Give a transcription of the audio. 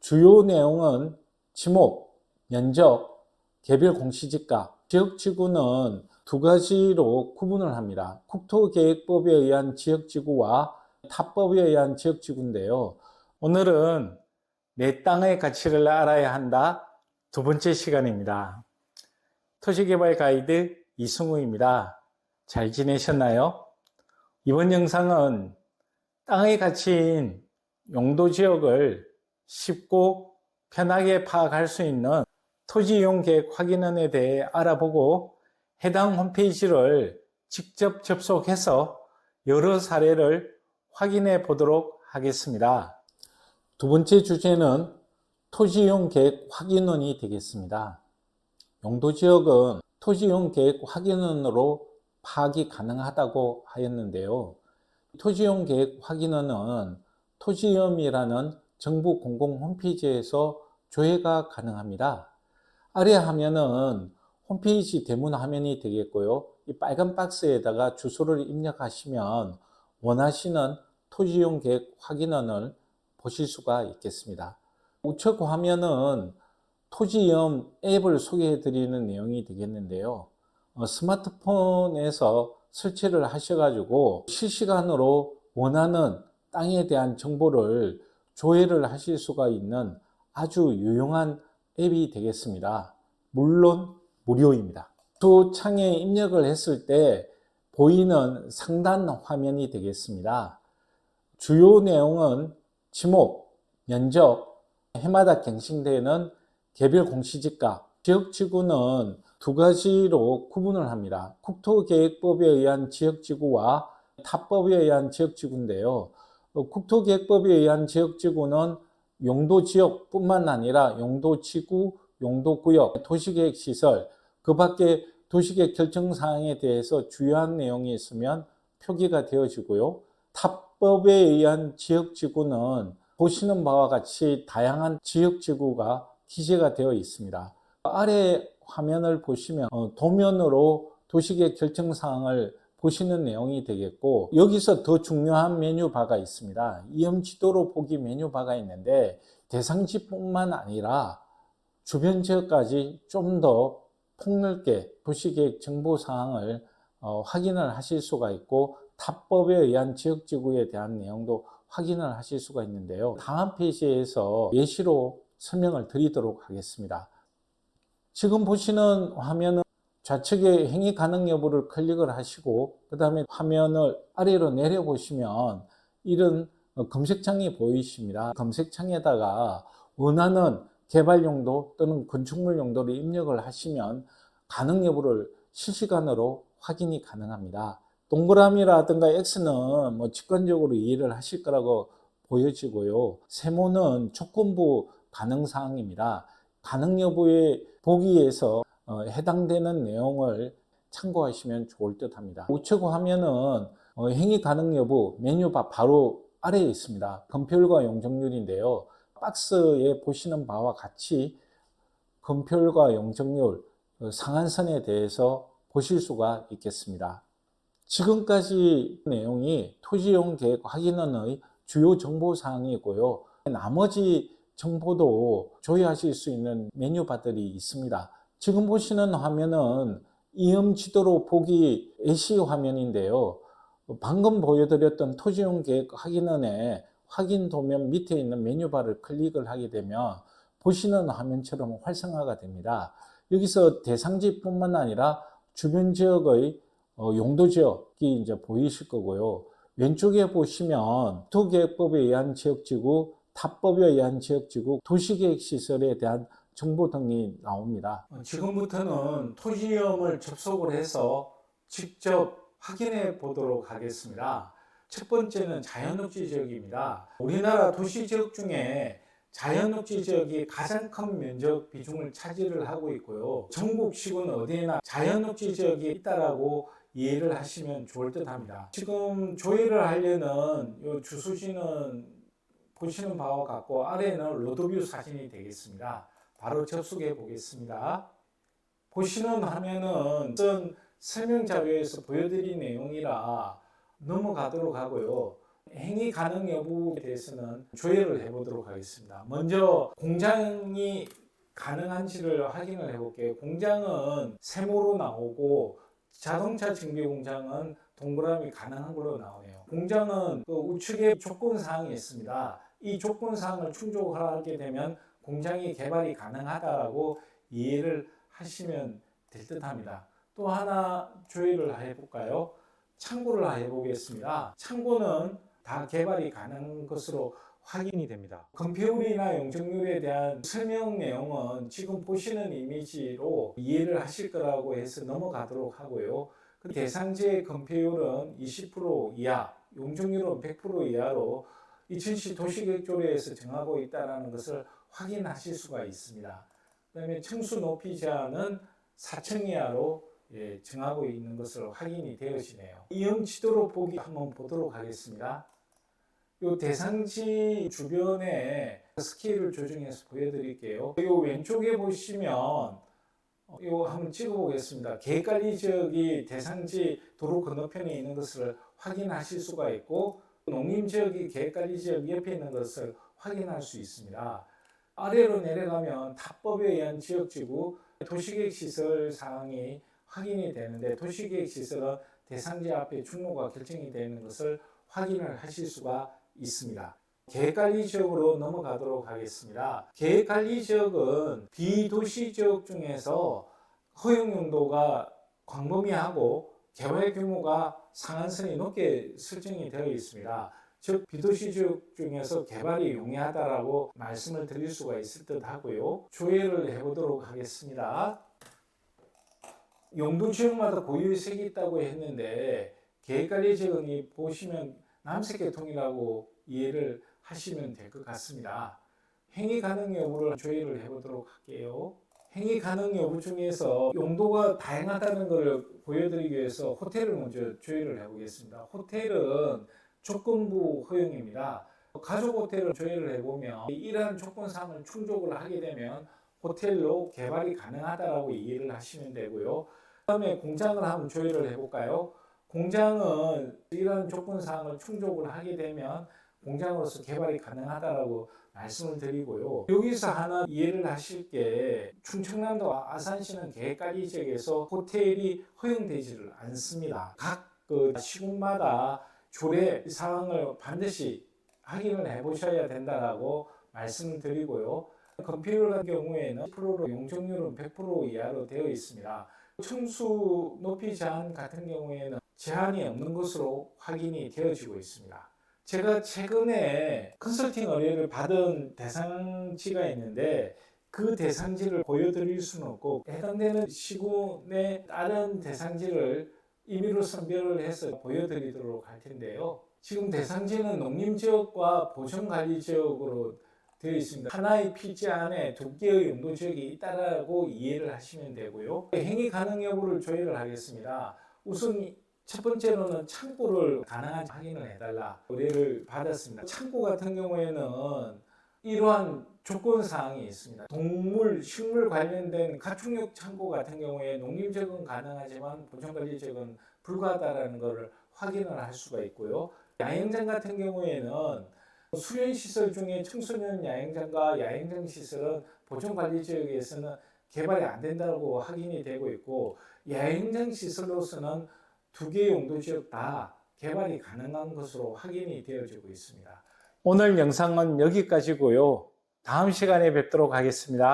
주요 내용은 지목, 면적, 개별 공시지가, 지역지구는 두 가지로 구분을 합니다. 국토계획법에 의한 지역지구와 타법에 의한 지역지구인데요. 오늘은 내 땅의 가치를 알아야 한다. 두 번째 시간입니다. 토지개발 가이드 이승우입니다. 잘 지내셨나요? 이번 영상은 땅의 가치인 용도지역을 쉽고 편하게 파악할 수 있는 토지이용계획 확인원에 대해 알아보고 해당 홈페이지를 직접 접속해서 여러 사례를 확인해 보도록 하겠습니다. 두 번째 주제는 토지이용계획 확인원이 되겠습니다. 용도지역은 토지이용계획 확인원으로 파악이 가능하다고 하였는데요. 토지이용계획 확인원은 토지이용이라는 정부 공공 홈페이지에서 조회가 가능합니다. 아래 화면은 홈페이지 대문 화면이 되겠고요. 이 빨간 박스에다가 주소를 입력하시면 원하시는 토지이용계획 확인원을 보실 수가 있겠습니다. 우측 화면은 토지이용 앱을 소개해 드리는 내용이 되겠는데요. 스마트폰에서 설치를 하셔가지고 실시간으로 원하는 땅에 대한 정보를 조회를 하실 수가 있는 아주 유용한 앱이 되겠습니다. 물론 무료입니다. 두 창에 입력을 했을 때 보이는 상단 화면이 되겠습니다. 주요 내용은 지목, 면적, 해마다 갱신되는 개별 공시지가, 지역지구는 두 가지로 구분을 합니다. 국토계획법에 의한 지역지구와 타법에 의한 지역지구인데요. 국토계획법에 의한 지역지구는 용도지역뿐만 아니라 용도지구, 용도구역, 도시계획시설, 그 밖에 도시계획 결정사항에 대해서 주요한 내용이 있으면 표기가 되어지고요. 타법에 의한 지역지구는 보시는 바와 같이 다양한 지역지구가 기재가 되어 있습니다. 아래 화면을 보시면 도면으로 도시계획 결정사항을 보시는 내용이 되겠고, 여기서 더 중요한 메뉴바가 있습니다. 이음지도로 보기 메뉴바가 있는데 대상지뿐만 아니라 주변 지역까지 좀 더 폭넓게 도시계획 정보사항을 확인을 하실 수가 있고, 타법에 의한 지역지구에 대한 내용도 확인을 하실 수가 있는데요. 다음 페이지에서 예시로 설명을 드리도록 하겠습니다. 지금 보시는 화면은 좌측에 행위 가능 여부를 클릭을 하시고, 그 다음에 화면을 아래로 내려 보시면 이런 검색창이 보이십니다. 검색창에다가 원하는 개발 용도 또는 건축물 용도를 입력을 하시면 가능 여부를 실시간으로 확인이 가능합니다. 동그라미라든가 X는 직관적으로 이해를 하실 거라고 보여지고요. 세모는 조건부 가능 사항입니다. 가능 여부의 보기에서 해당되는 내용을 참고하시면 좋을 듯 합니다. 우측 화면은 행위 가능 여부 메뉴바 바로 아래에 있습니다. 건폐율과 용적률인데요. 박스에 보시는 바와 같이 건폐율과 용적률 상한선에 대해서 보실 수가 있겠습니다. 지금까지 내용이 토지이용 계획 확인원의 주요 정보사항이고요. 나머지 정보도 조회하실 수 있는 메뉴바들이 있습니다. 지금 보시는 화면은 이음지도로 보기 예시 화면인데요. 방금 보여드렸던 토지이용 계획 확인원의 확인 도면 밑에 있는 메뉴바를 클릭을 하게 되면 보시는 화면처럼 활성화가 됩니다. 여기서 대상지뿐만 아니라 주변 지역의 용도지역이 이제 보이실 거고요. 왼쪽에 보시면 국토계획법에 의한 지역지구, 타법에 의한 지역지구, 도시계획시설에 대한 정보 등이 나옵니다. 지금부터는 토지이용을 접속을 해서 직접 확인해 보도록 하겠습니다. 첫 번째는 자연녹지 지역입니다. 우리나라 도시지역 중에 자연녹지 지역이 가장 큰 면적 비중을 차지를 하고 있고요. 전국 시군 어디에나 자연녹지 지역이 있다라고 이해를 하시면 좋을 듯 합니다. 지금 조회를 하려는 이 주소지는 보시는 바와 같고, 아래에는 로드뷰 사진이 되겠습니다. 바로 접속해 보겠습니다. 보시는 화면은 설명 자료에서 보여드린 내용이라 넘어가도록 하고요. 행위 가능 여부에 대해서는 조회를 해보도록 하겠습니다. 먼저 공장이 가능한지를 확인을 해볼게요. 공장은 세모로 나오고 자동차 증비 공장은 동그라미 가능한 걸로 나오네요. 공장은 그 우측에 조건 사항이 있습니다. 이 조건 사항을 충족하게 되면 공장이 개발이 가능하다라고 이해를 하시면 될 듯합니다. 또 하나 조회를 해볼까요? 창고를 해보겠습니다. 창고는 다 개발이 가능한 것으로 확인이 됩니다. 건폐율이나 용적률에 대한 설명 내용은 지금 보시는 이미지로 이해를 하실 거라고 해서 넘어가도록 하고요. 대상지의 건폐율은 20% 이하, 용적률은 100% 이하로 2000시 도시계획조례에서 정하고 있다는 것을 확인하실 수가 있습니다. 그 다음에 층수 높이 제한은 4층 이하로 정하고 있는 것으로 확인이 되어지네요. 이형 지도로 보기 한번 보도록 하겠습니다. 이 대상지 주변에 스케일을 조정해서 보여드릴게요. 이 왼쪽에 보시면 이거 한번 찍어보겠습니다. 계획관리 지역이 대상지 도로 건너편에 있는 것을 확인하실 수가 있고 농림지역이 계획관리 지역 옆에 있는 것을 확인할 수 있습니다. 아래로 내려가면 탑법에 의한 지역지구 도시계획시설 사항이 확인이 되는데 도시계획시설은 대상지 앞에 충로가 결정이 되는 것을 확인을 하실 수가 있습니다. 계획관리지역으로 넘어가도록 하겠습니다. 계획관리지역은 비도시지역 중에서 허용용도가 광범위하고 개발 규모가 상한선이 높게 설정이 되어 있습니다. 즉 비도시지역 중에서 개발이 용이하다라고 말씀을 드릴 수가 있을 듯 하고요. 조회를 해보도록 하겠습니다. 용도지역마다 고유의 색이 있다고 했는데 계획관리지역이 보시면 남색계통이라고 이해를 하시면 될 것 같습니다. 행위 가능 여부를 조회를 해보도록 할게요. 행위 가능 여부 중에서 용도가 다양하다는 것을 보여드리기 위해서 호텔을 먼저 조회를 해보겠습니다. 호텔은 조건부 허용입니다. 가족 호텔을 조회를 해보면 이러한 조건사항을 충족을 하게 되면 호텔로 개발이 가능하다고 이해를 하시면 되고요. 그 다음에 공장을 한번 조회를 해볼까요? 공장은 이런 조건사항을 충족을 하게 되면 공장으로서 개발이 가능하다고 말씀을 드리고요. 여기서 하나 이해를 하실 게 충청남도 아산시는 계획관리 지역에서 호텔이 허용되지를 않습니다. 각 그 시군마다 조례 사항을 반드시 확인을 해보셔야 된다라고 말씀을 드리고요. 건폐율 같은 경우에는 10%로 용적률은 100% 이하로 되어 있습니다. 층수 높이 제한 같은 경우에는 제한이 없는 것으로 확인이 되어지고 있습니다. 제가 최근에 컨설팅 의뢰를 받은 대상지가 있는데 그 대상지를 보여드릴 수는 없고 해당되는 시군의 다른 대상지를 임의로 선별을 해서 보여드리도록 할 텐데요. 지금 대상지는 농림지역과 보전관리지역으로 되어 있습니다. 하나의 필지 안에 두 개의 용도지역이 있다라고 이해를 하시면 되고요. 행위 가능 여부를 조회를 하겠습니다. 우선 첫 번째로는 창고를 가능한지 확인을 해달라 의뢰를 받았습니다. 창고 같은 경우에는 이러한 조건 사항이 있습니다. 동물, 식물 관련된 가축육 창고 같은 경우에 농림지역은 가능하지만 보전관리지역은 불가하다라는 것을 확인을 할 수가 있고요. 야영장 같은 경우에는 수련시설 중에 청소년 야영장과 야영장 시설은 보전관리지역에서는 개발이 안 된다고 확인이 되고 있고 야영장 시설로서는 두 개의 용도지역 다 개발이 가능한 것으로 확인이 되어지고 있습니다. 오늘 영상은 여기까지고요. 다음 시간에 뵙도록 하겠습니다.